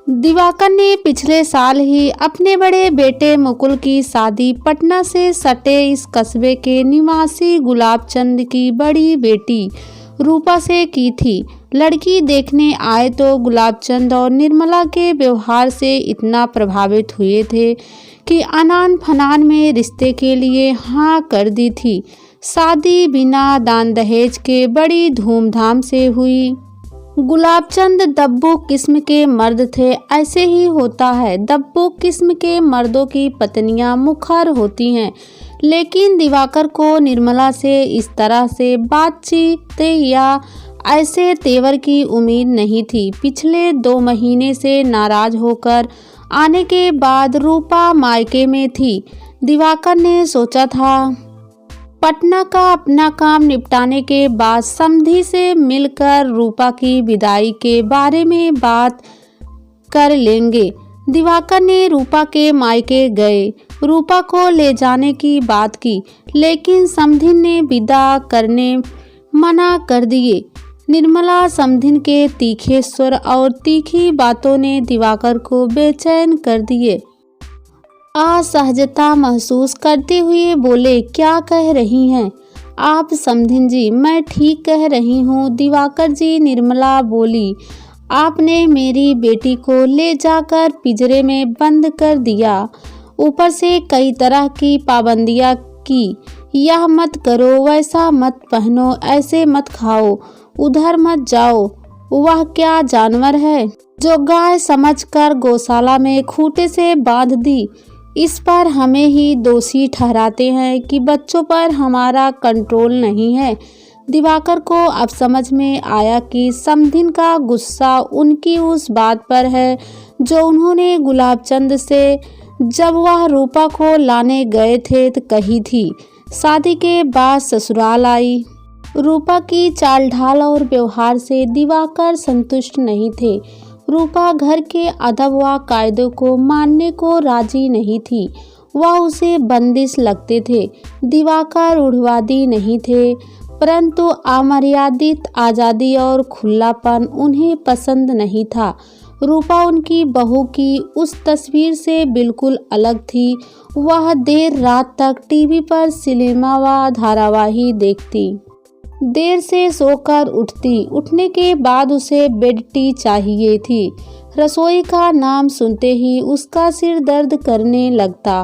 दिवाकर ने पिछले साल ही अपने बड़े बेटे मुकुल की शादी पटना से सटे इस कस्बे के निवासी गुलाबचंद की बड़ी बेटी रूपा से की थी। लड़की देखने आए तो गुलाबचंद और निर्मला के व्यवहार से इतना प्रभावित हुए थे कि अनान फनान में रिश्ते के लिए हाँ कर दी थी। शादी बिना दान दहेज के बड़ी धूमधाम से हुई। गुलाबचंद दब्बू किस्म के मर्द थे। ऐसे ही होता है, दब्बू किस्म के मर्दों की पत्नियां मुखर होती हैं। लेकिन दिवाकर को निर्मला से इस तरह से बातचीत या ऐसे तेवर की उम्मीद नहीं थी। पिछले 2 महीने से नाराज होकर आने के बाद रूपा मायके में थी। दिवाकर ने सोचा था पटना का अपना काम निपटाने के बाद समधी से मिलकर रूपा की विदाई के बारे में बात कर लेंगे। दिवाकर ने रूपा के मायके गए, रूपा को ले जाने की बात की, लेकिन समधिन ने विदा करने मना कर दिए। निर्मला समधिन के तीखे स्वर और तीखी बातों ने दिवाकर को बेचैन कर दिए। असहजता महसूस करते हुए बोले, क्या कह रही हैं आप समधिन जी? मैं ठीक कह रही हूँ दिवाकर जी, निर्मला बोली। आपने मेरी बेटी को ले जाकर पिंजरे में बंद कर दिया, ऊपर से कई तरह की पाबंदियाँ की। यह मत करो, वैसा मत पहनो, ऐसे मत खाओ, उधर मत जाओ। वह क्या जानवर है जो गाय समझकर गौशाला में खूंटे से बांध दी? इस पर हमें ही दोषी ठहराते हैं कि बच्चों पर हमारा कंट्रोल नहीं है। दिवाकर को अब समझ में आया कि समधिन का गुस्सा उनकी उस बात पर है जो उन्होंने गुलाबचंद से जब वह रूपा को लाने गए थे तो कही थी। शादी के बाद ससुराल आई रूपा की चाल ढाल और व्यवहार से दिवाकर संतुष्ट नहीं थे। रूपा घर के अदब व कायदों को मानने को राजी नहीं थी। वह उसे बंदिश लगते थे। दिवाकर रूढ़वादी नहीं थे, परंतु अमर्यादित आज़ादी और खुलापन उन्हें पसंद नहीं था। रूपा उनकी बहू की उस तस्वीर से बिल्कुल अलग थी। वह देर रात तक टीवी पर सिनेमा व धारावाही देखती, देर से सोकर उठती, उठने के बाद उसे बेड टी चाहिए थी। रसोई का नाम सुनते ही उसका सिर दर्द करने लगता।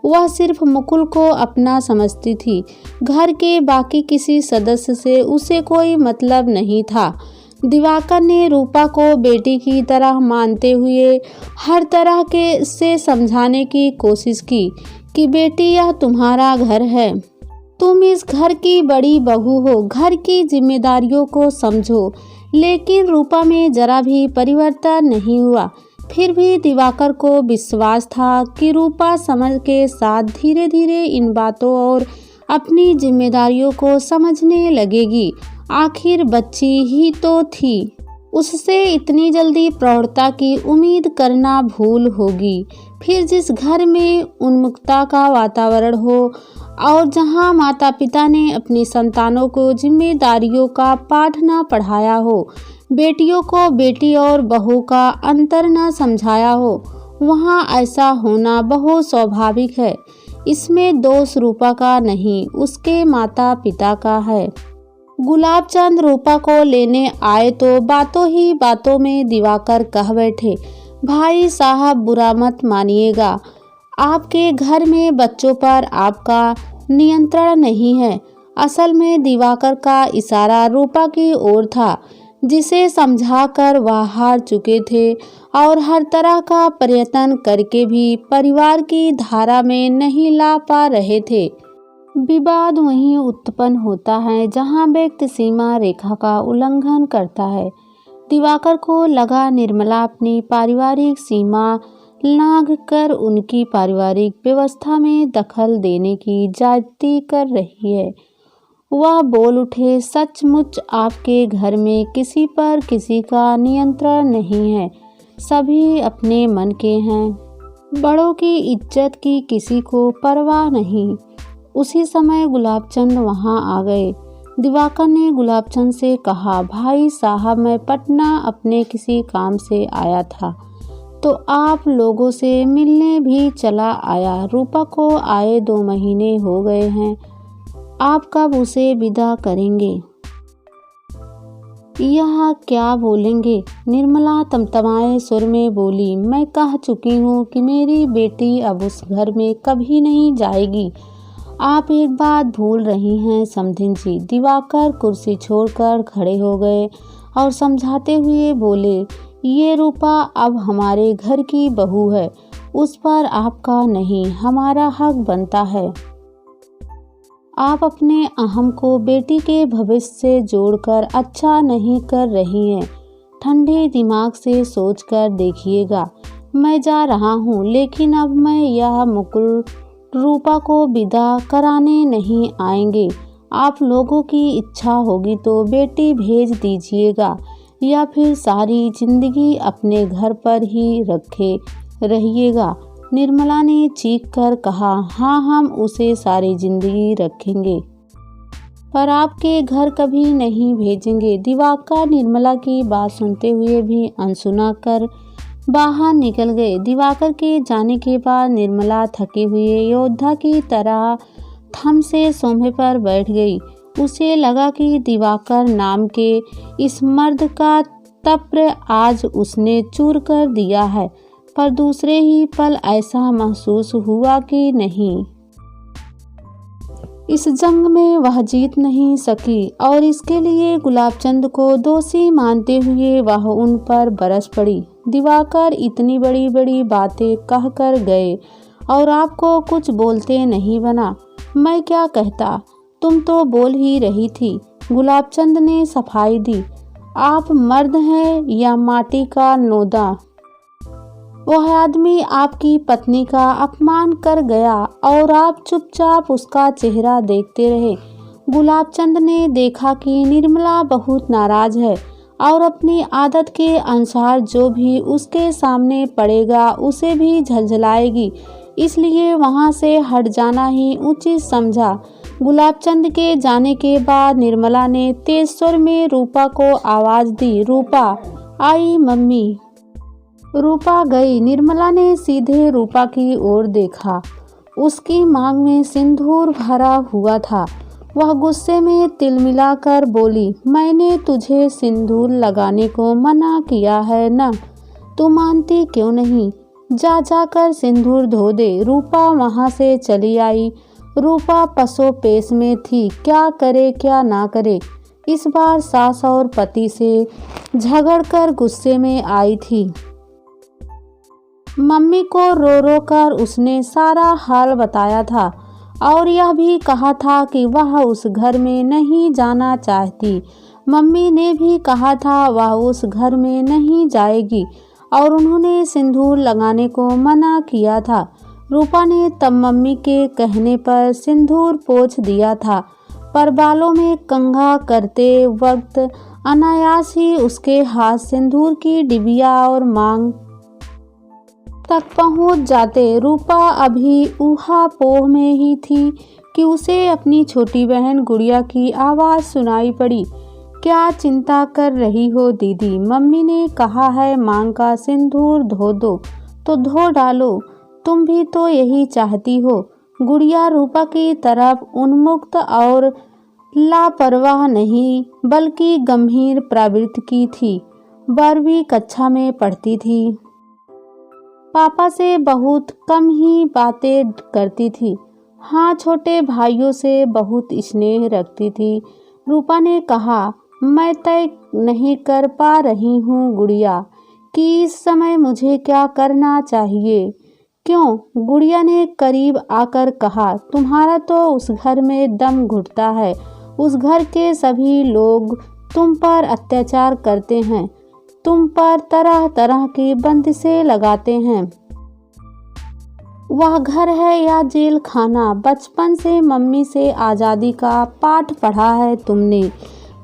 वह सिर्फ मुकुल को अपना समझती थी, घर के बाकी किसी सदस्य से उसे कोई मतलब नहीं था। दिवाकर ने रूपा को बेटी की तरह मानते हुए हर तरह के से समझाने की कोशिश की कि बेटी यह तुम्हारा घर है, तुम इस घर की बड़ी बहू हो, घर की जिम्मेदारियों को समझो। लेकिन रूपा में जरा भी परिवर्तन नहीं हुआ। फिर भी दिवाकर को विश्वास था कि रूपा समझ के साथ धीरे धीरे इन बातों और अपनी जिम्मेदारियों को समझने लगेगी। आखिर बच्ची ही तो थी, उससे इतनी जल्दी प्रौढ़ता की उम्मीद करना भूल होगी। फिर जिस घर में उन्मुक्तता का वातावरण हो और जहां माता पिता ने अपनी संतानों को जिम्मेदारियों का पाठ न पढ़ाया हो, बेटियों को बेटी और बहू का अंतर न समझाया हो, वहां ऐसा होना बहुत स्वाभाविक है। इसमें दोष रूपा का नहीं, उसके माता पिता का है। गुलाबचंद रूपा को लेने आए तो बातों ही बातों में दिवाकर कह बैठे, भाई साहब बुरा मत मानिएगा, आपके घर में बच्चों पर आपका नियंत्रण नहीं है। असल में दिवाकर का इशारा रूपा की ओर था, जिसे समझाकर वह हार चुके थे और हर तरह का प्रयत्न करके भी परिवार की धारा में नहीं ला पा रहे थे। विवाद वहीं उत्पन्न होता है जहां व्यक्ति सीमा रेखा का उल्लंघन करता है। दिवाकर को लगा निर्मला अपनी पारिवारिक सीमा लांघ कर उनकी पारिवारिक व्यवस्था में दखल देने की ज्यादती कर रही है। वह बोल उठे, सचमुच आपके घर में किसी पर किसी का नियंत्रण नहीं है, सभी अपने मन के हैं, बड़ों की इज्जत की किसी को परवाह नहीं। उसी समय गुलाबचंद वहां आ गए। दिवाकर ने गुलाबचंद से कहा, भाई साहब मैं पटना अपने किसी काम से आया था, तो आप लोगों से मिलने भी चला आया। रूपा को आए 2 महीने हो गए हैं। आप कब उसे विदा करेंगे? यह क्या बोलेंगे? निर्मला तमतमाए सुर में बोली, मैं कह चुकी हूँ कि मेरी बेटी अब उस घर में कभी नहीं जाएगी। आप एक बात भूल रही हैं समधिन जी। दिवाकर कुर्सी छोड़कर खड़े हो गए और समझाते हुए बोले, ये रूपा अब हमारे घर की बहू है, उस पर आपका नहीं हमारा हक बनता है। आप अपने अहम को बेटी के भविष्य से जोड़कर अच्छा नहीं कर रही हैं। ठंडे दिमाग से सोचकर देखिएगा। मैं जा रहा हूँ, लेकिन अब मैं यह मुकुल रूपा को विदा कराने नहीं आएंगे। आप लोगों की इच्छा होगी तो बेटी भेज दीजिएगा, या फिर सारी जिंदगी अपने घर पर ही रखे रहिएगा। निर्मला ने चीख कर कहा, हाँ हम उसे सारी जिंदगी रखेंगे, पर आपके घर कभी नहीं भेजेंगे। दिवाकर निर्मला की बात सुनते हुए भी अनसुना कर बाहर निकल गए। दिवाकर के जाने के बाद निर्मला थके हुए योद्धा की तरह थम से सोफे पर बैठ गई। उसे लगा कि दिवाकर नाम के इस मर्द का तप्र आज उसने चूर कर दिया है, पर दूसरे ही पल ऐसा महसूस हुआ कि नहीं, इस जंग में वह जीत नहीं सकी और इसके लिए गुलाबचंद को दोषी मानते हुए वह उन पर बरस पड़ी। दिवाकर इतनी बड़ी बड़ी बातें कह कर गए और आपको कुछ बोलते नहीं बना। मैं क्या कहता, तुम तो बोल ही रही थी। गुलाबचंद ने सफाई दी, आप मर्द हैं या माटी का नोदा? वह आदमी आपकी पत्नी का अपमान कर गया और आप चुपचाप उसका चेहरा देखते रहे। गुलाबचंद ने देखा कि निर्मला बहुत नाराज है और अपनी आदत के अनुसार जो भी उसके सामने पड़ेगा उसे भी झलझलाएगी, इसलिए वहां से हट जाना ही उचित समझा। गुलाबचंद के जाने के बाद निर्मला ने तेज स्वर में रूपा को आवाज दी, रूपा आई मम्मी। रूपा गई। निर्मला ने सीधे रूपा की ओर देखा। उसकी मांग में सिंदूर भरा हुआ था। वह गुस्से में तिलमिलाकर बोली, मैंने तुझे सिंदूर लगाने को मना किया है ना, तू मानती क्यों नहीं? जा जाकर सिंदूर धो दे। रूपा वहां से चली आई। रूपा पसो पेश में थी, क्या करे क्या ना करे। इस बार सास और पति से झगड़कर गुस्से में आई थी। मम्मी को रो रो कर उसने सारा हाल बताया था और यह भी कहा था कि वह उस घर में नहीं जाना चाहती। मम्मी ने भी कहा था वह उस घर में नहीं जाएगी और उन्होंने सिंदूर लगाने को मना किया था। रूपा ने तब मम्मी के कहने पर सिंदूर पोंछ दिया था, पर बालों में कंघा करते वक्त अनायास ही उसके हाथ सिंदूर की डिबिया और मांग तक पहुंच जाते। रूपा अभी ऊहापोह में ही थी कि उसे अपनी छोटी बहन गुड़िया की आवाज़ सुनाई पड़ी। क्या चिंता कर रही हो दीदी? मम्मी ने कहा है मांग का सिंदूर धो दो तो धो डालो, तुम भी तो यही चाहती हो। गुड़िया रूपा की तरफ उन्मुक्त और लापरवाह नहीं बल्कि गंभीर प्रवृत्ति की थी। 12वीं कक्षा में पढ़ती थी। पापा से बहुत कम ही बातें करती थी। हाँ, छोटे भाइयों से बहुत स्नेह रखती थी। रूपा ने कहा, मैं तय नहीं कर पा रही हूँ गुड़िया कि इस समय मुझे क्या करना चाहिए। क्यों? गुड़िया ने करीब आकर कहा, तुम्हारा तो उस घर में दम घुटता है। उस घर के सभी लोग तुम पर अत्याचार करते हैं, तुम पर तरह तरह की बंदिशें लगाते हैं। वह घर है या जेल खाना? बचपन से मम्मी से आज़ादी का पाठ पढ़ा है तुमने,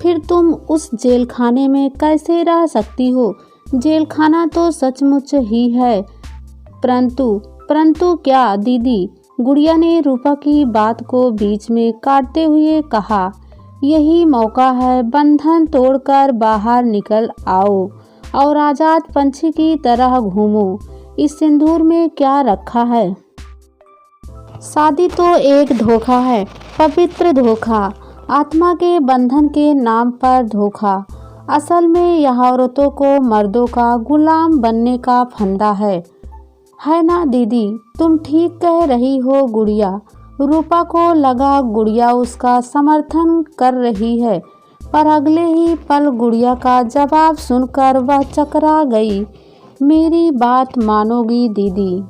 फिर तुम उस जेल खाने में कैसे रह सकती हो? जेल खाना तो सचमुच ही है। परंतु क्या दीदी? गुड़िया ने रूपा की बात को बीच में काटते हुए कहा, यही मौका है, बंधन तोड़कर बाहर निकल आओ और आज़ाद पंछी की तरह घूमो। इस सिंदूर में क्या रखा है? शादी तो एक धोखा है, पवित्र धोखा, आत्मा के बंधन के नाम पर धोखा। असल में यह औरतों को मर्दों का गुलाम बनने का फंदा है ना दीदी? तुम ठीक कह रही हो गुड़िया। रूपा को लगा गुड़िया उसका समर्थन कर रही है, पर अगले ही पल गुड़िया का जवाब सुनकर वह चकरा गई। मेरी बात मानोगी दीदी?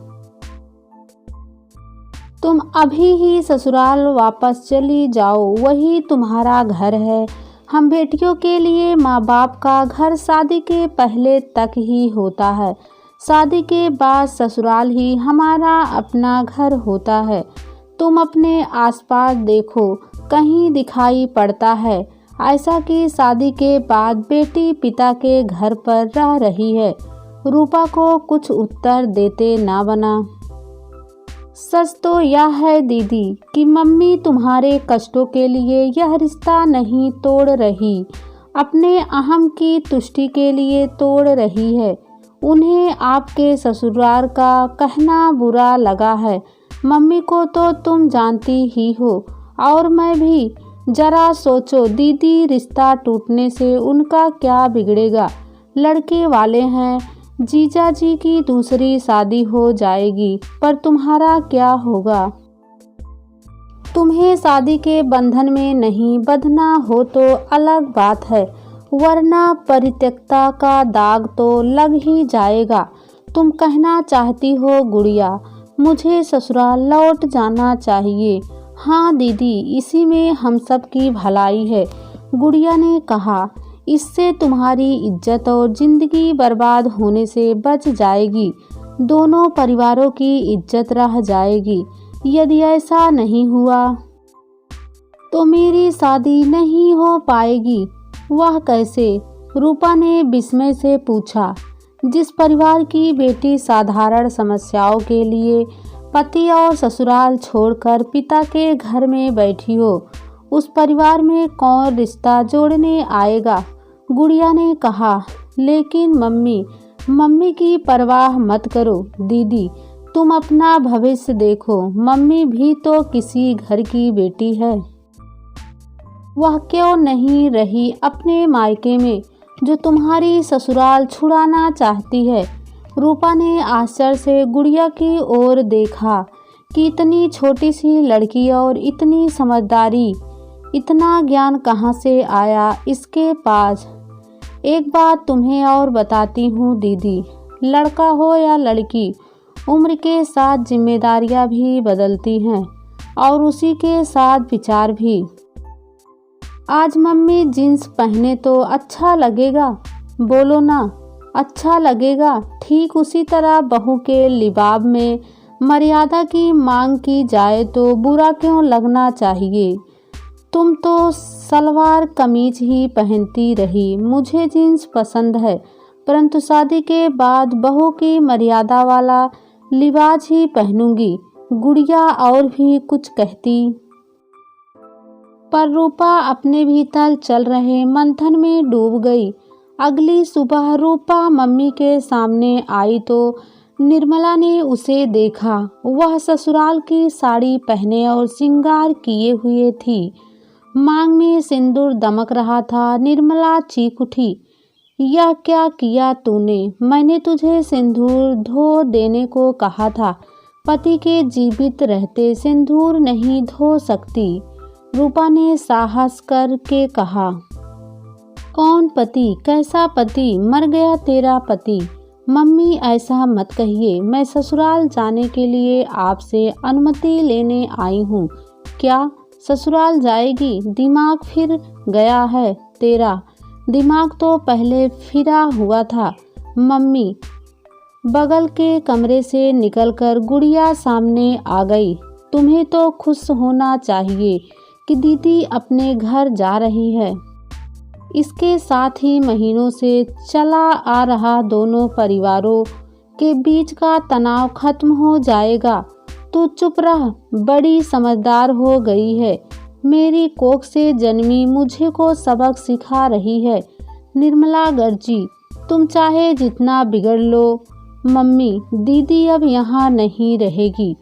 तुम अभी ही ससुराल वापस चली जाओ, वही तुम्हारा घर है। हम बेटियों के लिए माँ बाप का घर शादी के पहले तक ही होता है, शादी के बाद ससुराल ही हमारा अपना घर होता है। तुम अपने आसपास देखो, कहीं दिखाई पड़ता है ऐसा कि शादी के बाद बेटी पिता के घर पर रह रही है? रूपा को कुछ उत्तर देते ना बना। सच तो यह है दीदी कि मम्मी तुम्हारे कष्टों के लिए यह रिश्ता नहीं तोड़ रही, अपने अहम की तुष्टि के लिए तोड़ रही है। उन्हें आपके ससुराल का कहना बुरा लगा है। मम्मी को तो तुम जानती ही हो, और मैं भी। जरा सोचो दीदी, रिश्ता टूटने से उनका क्या बिगड़ेगा? लड़के वाले हैं, जीजा जी की दूसरी शादी हो जाएगी, पर तुम्हारा क्या होगा? तुम्हें शादी के बंधन में नहीं बंधना हो तो अलग बात है, वरना परित्यक्ता का दाग तो लग ही जाएगा। तुम कहना चाहती हो गुड़िया, मुझे ससुराल लौट जाना चाहिए? हाँ दीदी, इसी में हम सब की भलाई है, गुड़िया ने कहा। इससे तुम्हारी इज्जत और जिंदगी बर्बाद होने से बच जाएगी, दोनों परिवारों की इज्जत रह जाएगी। यदि ऐसा नहीं हुआ तो मेरी शादी नहीं हो पाएगी। वह कैसे? रूपा ने विस्मय से पूछा। जिस परिवार की बेटी साधारण समस्याओं के लिए पति और ससुराल छोड़कर पिता के घर में बैठी हो, उस परिवार में कौन रिश्ता जोड़ने आएगा? गुड़िया ने कहा। लेकिन मम्मी की परवाह मत करो दीदी, तुम अपना भविष्य देखो। मम्मी भी तो किसी घर की बेटी है। वह क्यों नहीं रही अपने मायके में, जो तुम्हारी ससुराल छुड़ाना चाहती है? रूपा ने आश्चर्य से गुड़िया की ओर देखा कि इतनी छोटी सी लड़की और इतनी समझदारी, इतना ज्ञान कहाँ से आया इसके पास? एक बात तुम्हें और बताती हूँ दीदी, लड़का हो या लड़की, उम्र के साथ जिम्मेदारियाँ भी बदलती हैं और उसी के साथ विचार भी। आज मम्मी जीन्स पहने तो अच्छा लगेगा, बोलो ना, अच्छा लगेगा। ठीक उसी तरह बहू के लिबाब में मर्यादा की मांग की जाए तो बुरा क्यों लगना चाहिए? तुम तो सलवार कमीज ही पहनती रही, मुझे जीन्स पसंद है, परंतु शादी के बाद बहू की मर्यादा वाला लिबास ही पहनूंगी। गुड़िया और भी कुछ कहती, पर रूपा अपने भीतर चल रहे मंथन में डूब गई। अगली सुबह रूपा मम्मी के सामने आई तो निर्मला ने उसे देखा। वह ससुराल की साड़ी पहने और श्रृंगार किए हुए थी, मांग में सिंदूर दमक रहा था। निर्मला चीख उठी, यह क्या किया तूने? मैंने तुझे सिंदूर धो देने को कहा था, पति के जीवित रहते सिंदूर नहीं धो सकती। रूपा ने साहस करके कहा। कौन पति? कैसा पति? मर गया तेरा पति। मम्मी ऐसा मत कहिए, मैं ससुराल जाने के लिए आपसे अनुमति लेने आई हूँ। क्या ससुराल जाएगी? दिमाग फिर गया है तेरा? दिमाग तो पहले फिरा हुआ था। मम्मी बगल के कमरे से निकलकर गुड़िया सामने आ गई। तुम्हें तो खुश होना चाहिए कि दीदी अपने घर जा रही है। इसके साथ ही महीनों से चला आ रहा दोनों परिवारों के बीच का तनाव खत्म हो जाएगा। तू चुप रह, बड़ी समझदार हो गई है, मेरी कोख से जन्मी मुझे को सबक सिखा रही है। निर्मला गर्जी। तुम चाहे जितना बिगड़ लो मम्मी, दीदी अब यहाँ नहीं रहेगी,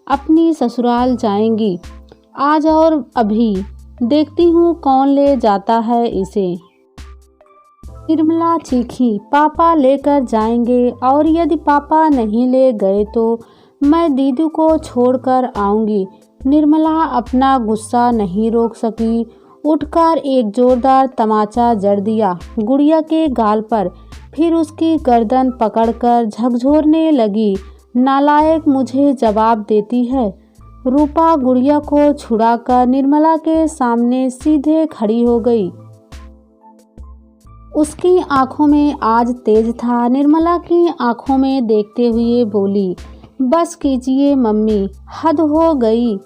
अपनी ससुराल जाएंगी आज और अभी। देखती हूँ कौन ले जाता है इसे। निर्मला चीखी, पापा लेकर जाएंगे और यदि पापा नहीं ले गए तो मैं दीदी को छोड़कर आऊंगी। निर्मला अपना गुस्सा नहीं रोक सकी, उठकर एक जोरदार तमाचा जड़ दिया गुड़िया के गाल पर, फिर उसकी गर्दन पकड़कर झकझोरने लगी। नालायक, मुझे जवाब देती है। रूपा गुड़िया को छुड़ाकर निर्मला के सामने सीधे खड़ी हो गई। उसकी आंखों में आज तेज था। निर्मला की आंखों में देखते हुए बोली, बस कीजिए मम्मी, हद हो गई।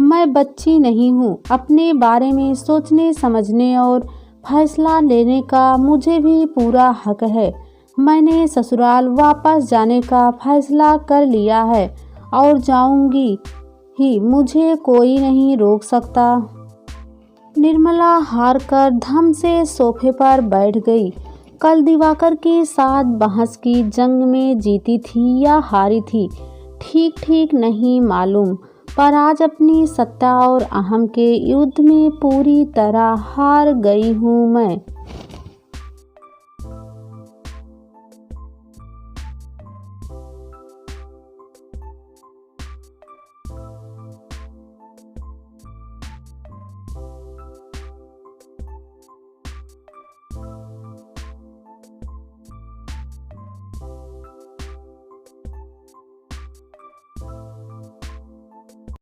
मैं बच्ची नहीं हूँ, अपने बारे में सोचने समझने और फैसला लेने का मुझे भी पूरा हक है। मैंने ससुराल वापस जाने का फैसला कर लिया है और जाऊंगी ही, मुझे कोई नहीं रोक सकता। निर्मला हार कर धम से सोफे पर बैठ गई। कल दिवाकर के साथ बहस की जंग में जीती थी या हारी थी, ठीक ठीक नहीं मालूम, पर आज अपनी सत्ता और अहम के युद्ध में पूरी तरह हार गई हूँ मैं।